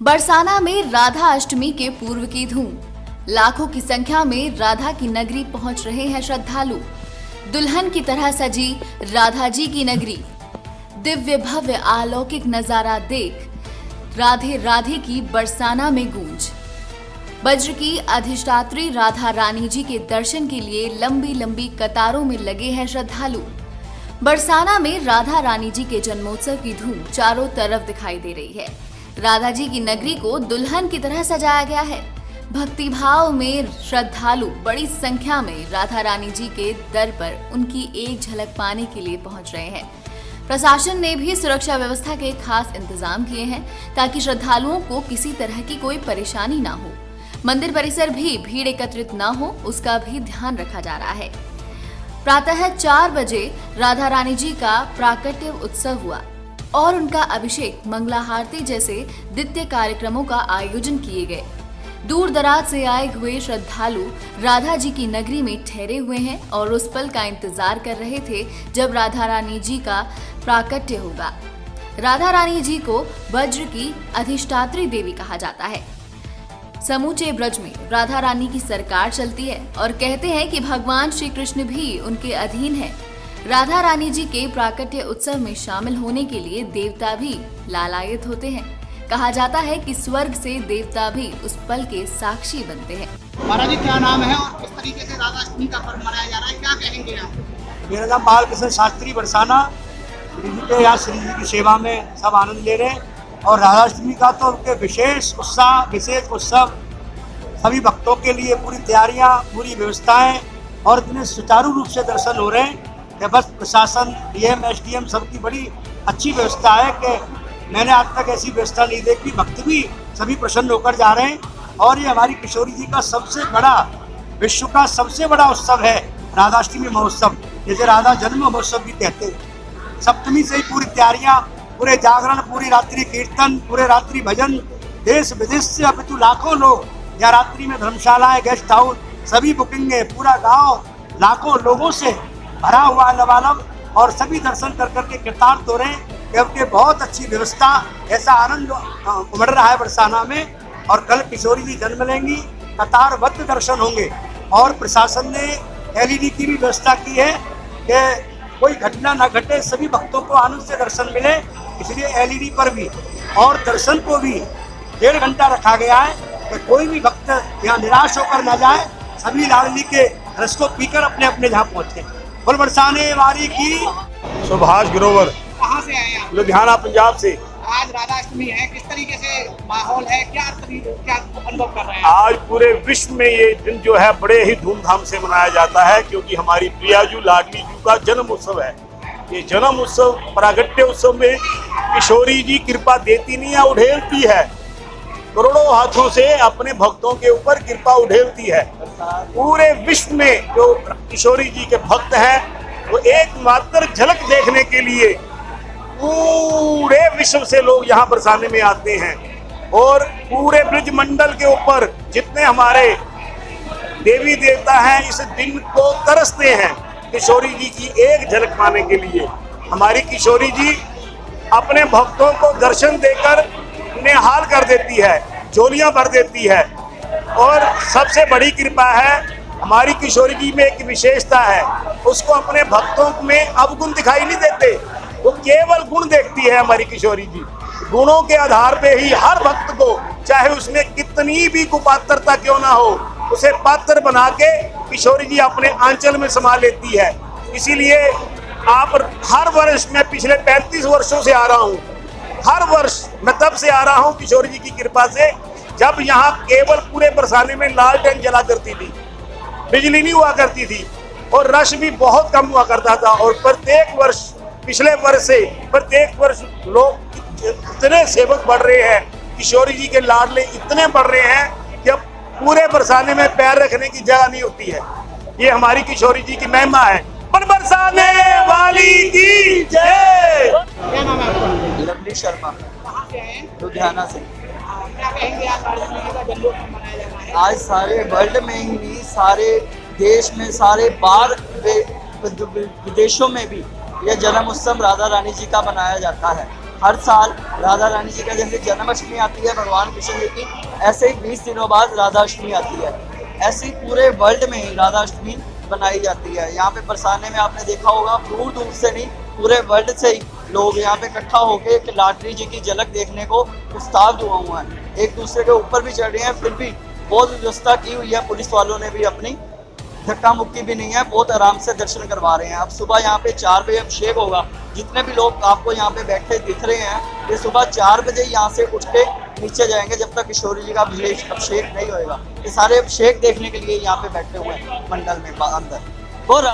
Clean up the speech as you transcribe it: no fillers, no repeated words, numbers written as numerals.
बरसाना में राधा अष्टमी के पूर्व की धूम। लाखों की संख्या में राधा की नगरी पहुंच रहे हैं श्रद्धालु। दुल्हन की तरह सजी राधा जी की नगरी। दिव्य भव्य अलौकिक नजारा देख राधे राधे की बरसाना में गूंज। वज्र की अधिष्ठात्री राधा रानी जी के दर्शन के लिए लंबी लंबी कतारों में लगे हैं श्रद्धालु। बरसाना में राधा रानी जी के जन्मोत्सव की धूम चारों तरफ दिखाई दे रही है। राधा जी की नगरी को दुल्हन की तरह सजाया गया है। भक्ति भाव में श्रद्धालु बड़ी संख्या में राधा रानी जी के दर पर उनकी एक झलक पाने के लिए पहुंच रहे हैं। प्रशासन ने भी सुरक्षा व्यवस्था के खास इंतजाम किए हैं ताकि श्रद्धालुओं को किसी तरह की कोई परेशानी ना हो। मंदिर परिसर भी भीड़ एकत्रित न हो, उसका भी ध्यान रखा जा रहा है। प्रातः 4 बजे राधा रानी जी का प्राकट्य उत्सव हुआ और उनका अभिषेक, मंगला आरती जैसे दिव्य कार्यक्रमों का आयोजन किए गए। दूर दराज से आए हुए श्रद्धालु राधा जी की नगरी में ठहरे हुए हैं और उस पल का इंतजार कर रहे थे जब राधा रानी जी का प्राकट्य होगा। राधा रानी जी को वज्र की अधिष्ठात्री देवी कहा जाता है। समूचे ब्रज में राधा रानी की सरकार चलती है और कहते हैं कि भगवान श्री कृष्ण भी उनके अधीन है। राधा रानी जी के प्राकट्य उत्सव में शामिल होने के लिए देवता भी लालायित होते हैं। कहा जाता है कि स्वर्ग से देवता भी उस पल के साक्षी बनते हैं। महाराज जी क्या नाम है और किस तरीके से राधा अष्टमी का पर्व मनाया जा रहा है, क्या कहेंगे आप? मेरा नाम बालकृष्ण शास्त्री बरसाना। श्री जी के यहाँ श्री जी की सेवा में सब आनंद ले रहे हैं और राधाष्टमी का तो उनके विशेष उत्सव, सभी भक्तों के लिए पूरी तैयारियां, पूरी व्यवस्थाएं और इतने सुचारू रूप से दर्शन हो रहे हैं कि बस प्रशासन, डीएम, एसडीएम सबकी बड़ी अच्छी व्यवस्था है कि मैंने आज तक ऐसी व्यवस्था नहीं देखी। भक्त भी सभी प्रसन्न होकर जा रहे हैं और ये हमारी किशोरी जी का सबसे बड़ा, विश्व का सबसे बड़ा उत्सव है राधाष्टमी महोत्सव, जिसे राधा जन्म महोत्सव भी कहते हैं। सप्तमी से ही पूरी तैयारियां, पूरे जागरण, पूरी रात्रि कीर्तन, पूरे रात्रि भजन, देश विदेश से अपितु लाखों लोग या रात्रि में धर्मशालाएं, गेस्ट हाउस सभी बुकिंग है। पूरा गांव लाखों लोगों से भरा हुआ लबालब और सभी दर्शन कर करके कृतार्थ हो रहे हैं क्योंकि बहुत अच्छी व्यवस्था, ऐसा आनंद उमड़ रहा है बरसाना में। और कल किशोरी जी जन्म लेंगी, कतारबद्ध दर्शन होंगे और प्रशासन ने एलईडी की भी व्यवस्था की है कि कोई घटना न घटे, सभी भक्तों को आनंद से दर्शन मिले, इसलिए एलईडी पर भी और दर्शन को भी 1.5 घंटा रखा गया है कि कोई भी भक्त यहाँ निराश होकर न जाए, सभी लाडली के रस को पीकर अपने अपने जहाँ पहुँचे। फुल बरसाने वारी की। सुभाष ग्रोवर, कहाँ से आए आप? लुधियाना, पंजाब से। आज राधा अष्टमी है, किस तरीके से माहौल है, क्या अनुभव कर रहे हैं? आज पूरे विश्व में ये दिन जो है बड़े ही धूमधाम से मनाया जाता है क्योंकि हमारी प्रियाजू लाडली जी का जन्म उत्सव है। ये जन्म उत्सव, प्रागट्य उत्सव में किशोरी जी कृपा देती नहीं है, उड़ेलती है। करोड़ों हाथों से अपने भक्तों के ऊपर कृपा उड़ेलती है। पूरे विश्व में जो किशोरी जी के भक्त हैं वो एकमात्र झलक देखने के लिए पूरे विश्व से लोग यहाँ बरसाने में आते हैं और पूरे ब्रज मंडल के ऊपर जितने हमारे देवी देवता हैं इस दिन को तरसते हैं किशोरी जी की एक झलक पाने के लिए। हमारी किशोरी जी अपने भक्तों को दर्शन देकर निहाल कर देती है, झोलियां भर देती है। और सबसे बड़ी कृपा है हमारी किशोरी जी में एक विशेषता है, उसको अपने भक्तों में अवगुण दिखाई नहीं देते, वो केवल गुण देखती है। हमारी किशोरी जी गुणों के आधार पे ही हर भक्त को, चाहे उसमें कितनी भी कुपात्रता क्यों ना हो, उसे पात्र बना के किशोरी जी अपने आंचल में समा लेती है। इसीलिए आप हर वर्ष, मैं पिछले 35 वर्षों से आ रहा हूँ, हर वर्ष मैं तब से आ रहा हूँ किशोरी जी की कृपा से जब यहाँ केवल पूरे बरसाने में लालटेन जला करती थी, बिजली नहीं हुआ करती थी और रश भी बहुत कम हुआ करता था। और प्रत्येक वर्ष, पिछले वर्ष से प्रत्येक वर्ष लोग इतने सेवक बढ़ रहे हैं, किशोरी जी के लाडले इतने बढ़ रहे हैं कि अब पूरे बरसाने में पैर रखने की जगह नहीं होती है। ये हमारी किशोरी जी की महिमा है। पर बरसाने वाली की जय। क्या नाम है आपका? लवली शर्मा, कहाँ से आए हैं? लुधियाना से। क्या कहेंगे आप? राधा अष्टमी का जन्मोत्सव मनाया जा रहा है आज सारे वर्ल्ड में ही नहीं, सारे देश में, सारे बाहर विदेशों में भी यह जन्म उत्सव राधा रानी जी का मनाया जाता है। हर साल राधा रानी जी का जैसे जन्माष्टमी आती है भगवान कृष्ण जी की, ऐसे ही 20 दिनों बाद राधा अष्टमी आती है। ऐसे ही पूरे वर्ल्ड में ही राधा अष्टमी बनाई जाती है। यहाँ पे बरसाने में आपने देखा होगा दूर दूर से नहीं, पूरे वर्ल्ड से ही लोग यहाँ पे इकट्ठा होकर एक लाडली जी की झलक देखने को उस्ताद हुआ है। एक दूसरे के ऊपर भी चढ़ रहे हैं, फिर भी बहुत व्यवस्था की हुई है, पुलिस वालों ने भी अपनी धक्का मुक्की भी नहीं है, बहुत आराम से दर्शन करवा रहे हैं। अब सुबह यहाँ पे 4 बजे अभिषेक होगा। जितने भी लोग आपको यहाँ पे बैठे दिख रहे हैं, ये सुबह 4 बजे यहाँ से उठ के नीचे जाएंगे जब तक किशोरी जी का अभिषेक नहीं होएगा। ये सारे अभिषेक देखने के लिए यहाँ पे बैठे हुए हैं मंडल में अंदर। और